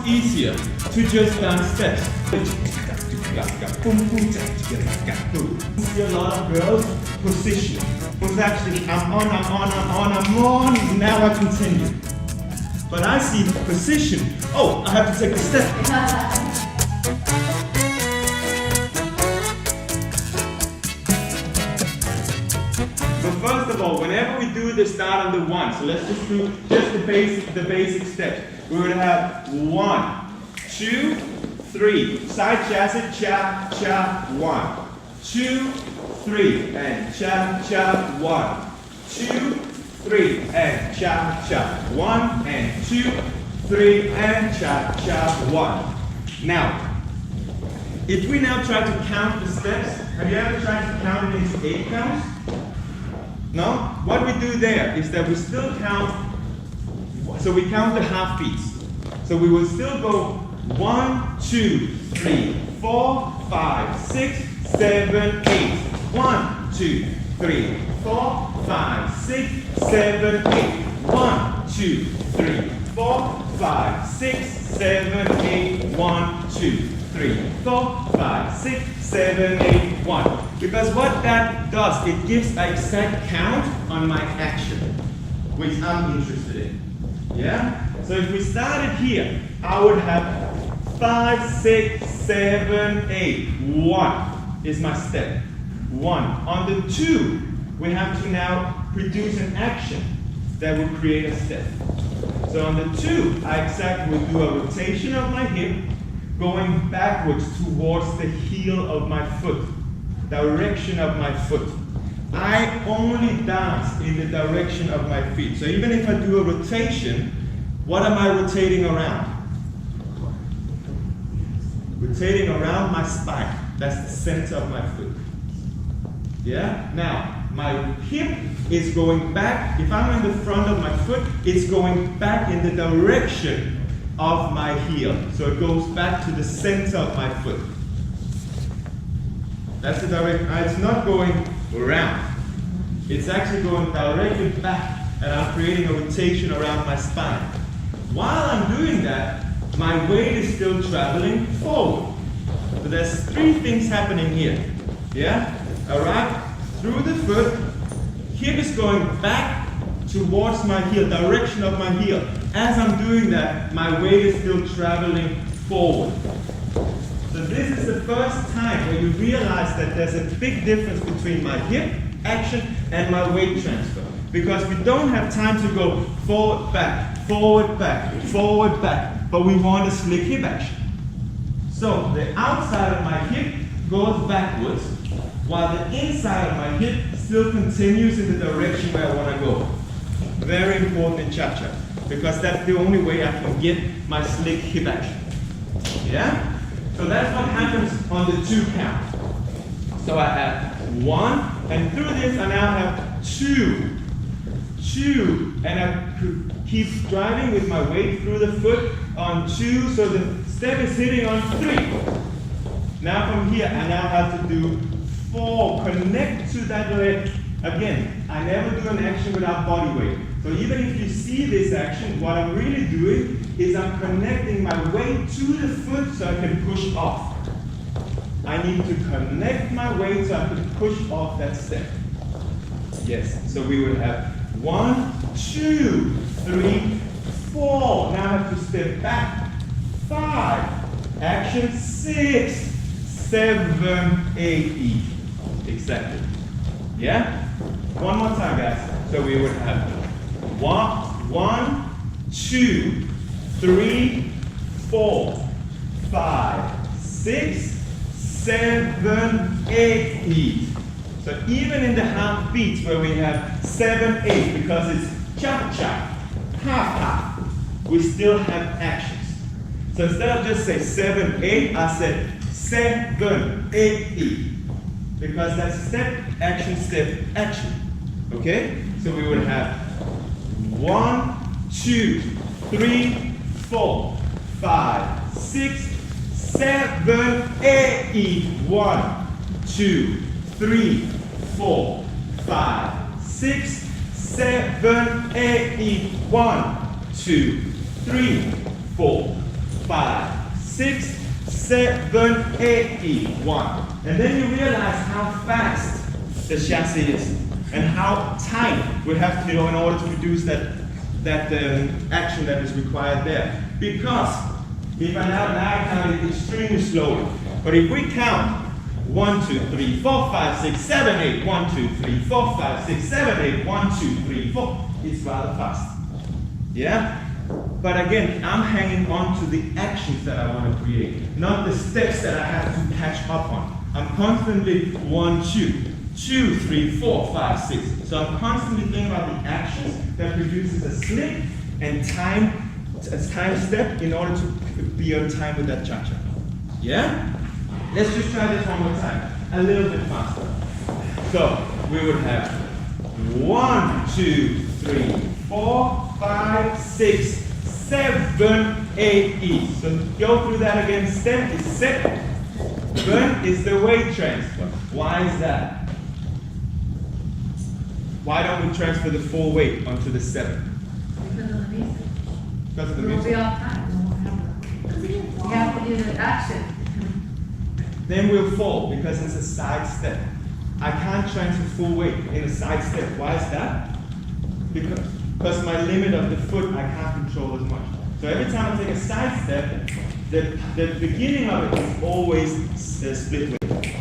easier to just dance steps. See a lot of girls position. Was actually I'm on. Now I continue. But I see position. Oh, I have to take a step. So first of all, whenever we do the start on the one, so let's just do just the basic steps. We would have 1, 2, 3. Side chassis, cha, cha, 1, 2, 3, and cha, cha, 1, 2, 3, and cha, cha, 1, and 2, 3, and cha, cha, 1. Now, if we now try to count the steps, have you ever tried to count it into 8 counts? No? What we do there is that we still count, so we count the half beats. So we will still go 1, 2, 3, 4, 5, 6, 7, 8. 1, 2, 3, 4, 5, 6, 7, 8. 1, 2, 3, 4, 5, 6, 7, 8. 1, 2, 3, 4, 5, 6, 7, 8, 1. Because what that does, it gives an exact count on my action, which I'm interested in. Yeah? So if we started here, I would have 5, 6, 7, 8. 1 is my step. 1. On the 2, we have to now produce an action that will create a step. So on the 2, I exactly will do a rotation of my hip, going backwards towards the heel of my foot, direction of my foot. I only dance in the direction of my feet. So even if I do a rotation, what am I rotating around? Rotating around my spine. That's the center of my foot. Yeah? Now, my hip is going back. If I'm in the front of my foot, it's going back in the direction of my heel. So it goes back to the center of my foot. That's the direction. It's not going around. It's actually going directly back, and I'm creating a rotation around my spine. While I'm doing that, my weight is still traveling forward. So there's 3 things happening here. Yeah? Alright? Through the foot, hip is going back towards my heel, direction of my heel. As I'm doing that, my weight is still traveling forward. So this is the first time where you realize that there's a big difference between my hip action and my weight transfer. Because we don't have time to go forward, back, forward, back, forward, back. But we want a slick hip action. So the outside of my hip goes backwards, while the inside of my hip still continues in the direction where I want to go. Very important in cha-cha, because that's the only way I can get my slick hip action. Yeah? So that's what happens on the 2 count. So I have 1, and through this I now have 2, 2, and I keep driving with my weight through the foot on 2, so the step is hitting on 3. Now from here I now have to do 4, connect to that leg. Again, I never do an action without body weight. So even if you see this action, what I'm really doing is I'm connecting my weight to the foot so I can push off. I need to connect my weight so I can push off that step. Yes, so we would have 1, 2, 3, 4. Now I have to step back. 5, action 6, 7, 8, exactly. Yeah? One more time, guys. So we would have 1, 2, 3, 4, 5, 6, 7, 8. So even in the half beats where we have 7, 8, because it's cha-cha, half, we still have actions. So instead of just say 7, 8, I said 7, 8. Because that's step, action, okay? So we would have 1, 2, 3, 4, 5, 6, 7, 8. 1, 2, 3, 4, 5, 6, 7, 8. 1, 2, 3, 4, 5, 6, 7, 8, E. 1. And then you realize how fast the chassis is and how tight we have to do in order to produce that action that is required there. Because if I now count it extremely slowly, but if we count 1, 2, 3, 4, 5, 6, 7, 8, 1, 2, 3, 4, 5, 6, 7, 8, 1, 2, 3, 4, it's rather fast. Yeah? But again, I'm hanging on to the actions that I want to create, not the steps that I have to catch up on. I'm constantly 1, 2, 2, 3, 4, 5, 6. So I'm constantly thinking about the actions that produces a slip and a time step in order to be on time with that cha-cha. Yeah? Let's just try this one more time, a little bit faster. So we would have 1, 2, 3, 4, 5, 6, 7, 8, E. So go through that again. Step is set. Burn is the weight transfer. Why is that? Why don't we transfer the full weight onto the 7? Because of the music. Because of the It will music. be off time. You have to do the action. Then we'll fall because it's a side step. I can't transfer full weight in a side step. Why is that? Because my limit of the foot I can't control as much. So every time I take a side step, the beginning of it is always split weight.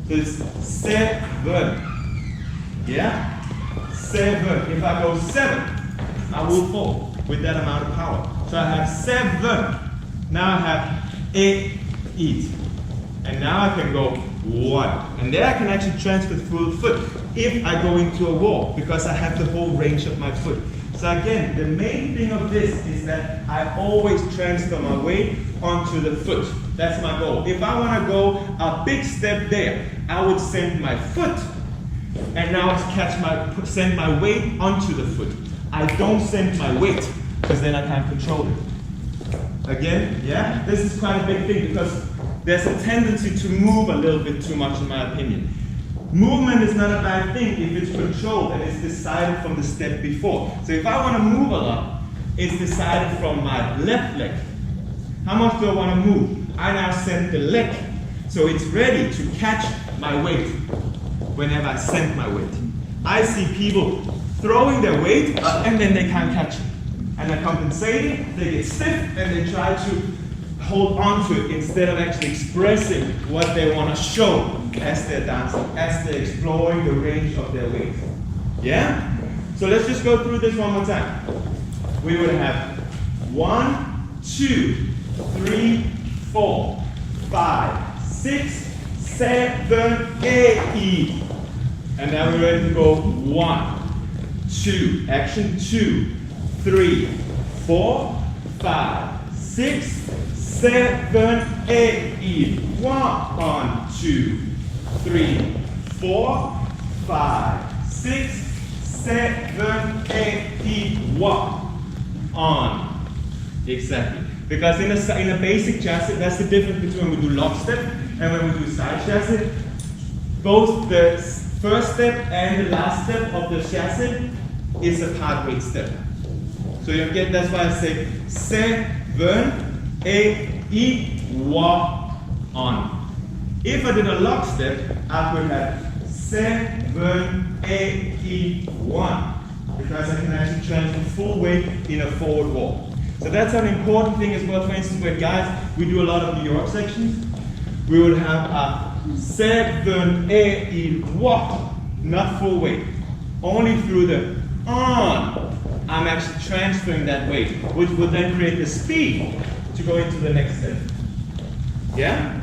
So it's 7. Yeah? 7. If I go 7, I will fall with that amount of power. So I have 7. Now I have 8 eat. And now I can go 1. And there I can actually transfer the full foot if I go into a wall because I have the whole range of my foot. So again, the main thing of this is that I always transfer my weight onto the foot. That's my goal. If I want to go a big step there, I would send my foot and now send my weight onto the foot. I don't send my weight because then I can't control it. Again, yeah, this is quite a big thing because there's a tendency to move a little bit too much in my opinion. Movement is not a bad thing if it's controlled and it's decided from the step before. So if I want to move a lot, it's decided from my left leg. How much do I want to move? I now send the leg so it's ready to catch my weight whenever I send my weight. I see people throwing their weight and then they can't catch it. And they're compensating, they get stiff and they try to hold on to it instead of actually expressing what they want to show as they're dancing, as they're exploring the range of their weight. Yeah? So let's just go through this one more time. We would have 1, 2, 3, 4, 5, 6, 7, 8, E. And now we're ready to go 1, 2, action 2, 3, 4, 5, 6, 7, 8, E. 1, 2, 3, 4, 5, 6, 7, 8, E. 1. On. Exactly. Because in a basic chassis, that's the difference between when we do lock step and when we do side chassis. Both the first step and the last step of the chassis is a part weight step. So you get, that's why I say 7, 8, E, 1, on. If I did a lock step, I would have 7, 8, E, 1. Because I can actually transfer full weight in a forward walk. So that's an important thing as well. For instance, when guys, we do a lot of New York sections, we would have a 7, 8, E, walk, not full weight. Only through the on, I'm actually transferring that weight, which would then create the speed to go into the next step. Yeah?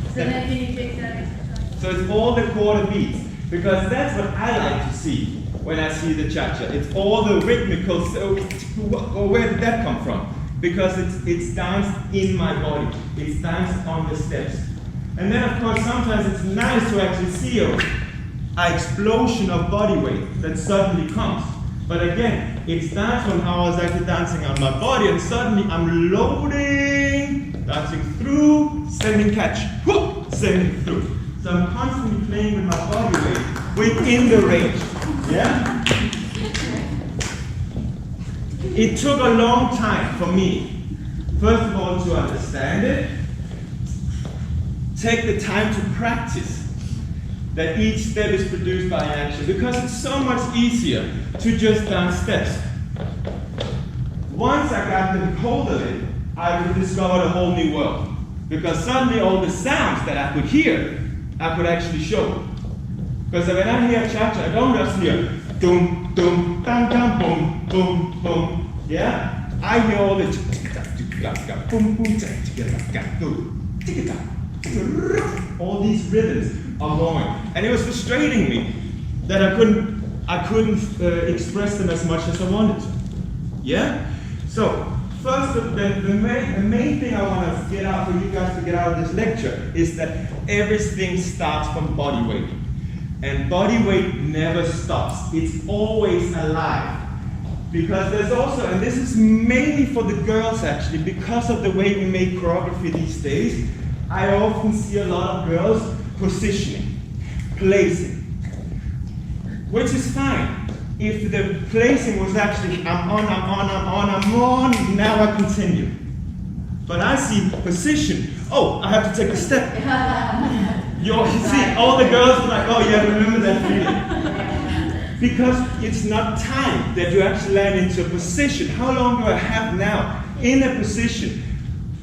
So then can you take that exercise? So it's all the quarter beats, because that's what I like to see when I see the cha-cha. It's all the rhythmical, so where did that come from? Because it's danced in my body. It's danced on the steps. And then of course sometimes it's nice to actually see an explosion of body weight that suddenly comes. But again, it's danced on how I was actually dancing on my body, and suddenly I'm loading, dancing through, sending catch, whoop, sending through. So I'm constantly playing with my body weight within the range. Yeah? It took a long time for me First of all, to understand it, take the time to practice that each step is produced by action, because it's so much easier to just dance steps. Once I got the hold of it, I could discover a whole new world, because suddenly all the sounds that I could hear, I could actually show. Because when I hear cha-cha, I don't just hear dum, dum, dum, dum, boom, boom, boom. Yeah? I hear all the boom, boom, all these rhythms are going. And it was frustrating me that I couldn't express them as much as I wanted to. Yeah? So, first, the main thing I want to get out for you guys to get out of this lecture is that everything starts from body weight. And body weight never stops. It's always alive. Because there's also, and this is mainly for the girls actually, because of the way we make choreography these days, I often see a lot of girls positioning, placing, which is fine. If the placing was actually, I'm on, now I continue. But I see position, oh, I have to take a step. You see, all the girls are like, oh yeah, remember that feeling. Because it's not time that you actually land into a position. How long do I have now in a position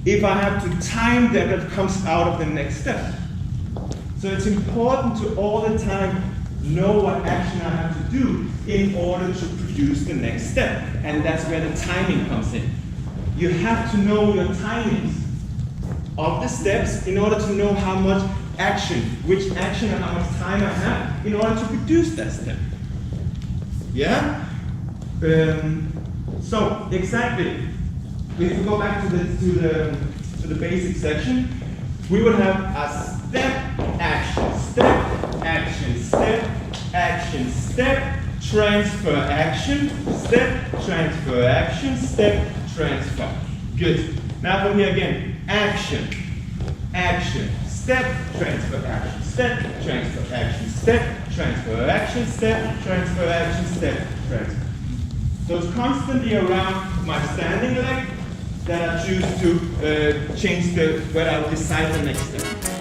if I have to time that comes out of the next step? So it's important to all the time know what action I have to do in order to produce the next step. And that's where the timing comes in. You have to know your timings of the steps in order to know how much action, which action and how much time I have in order to produce that step. Yeah? So exactly, if we go back to the basic section, we would have a step, action, step, action, step, action, step, transfer, action, step, transfer, action, step, transfer. Good. Now from here again, action, action, step, transfer, action, step, transfer, action, step, transfer, action, step, transfer, action, step, transfer. So it's constantly around my standing leg that I choose to change where I'll decide the next step.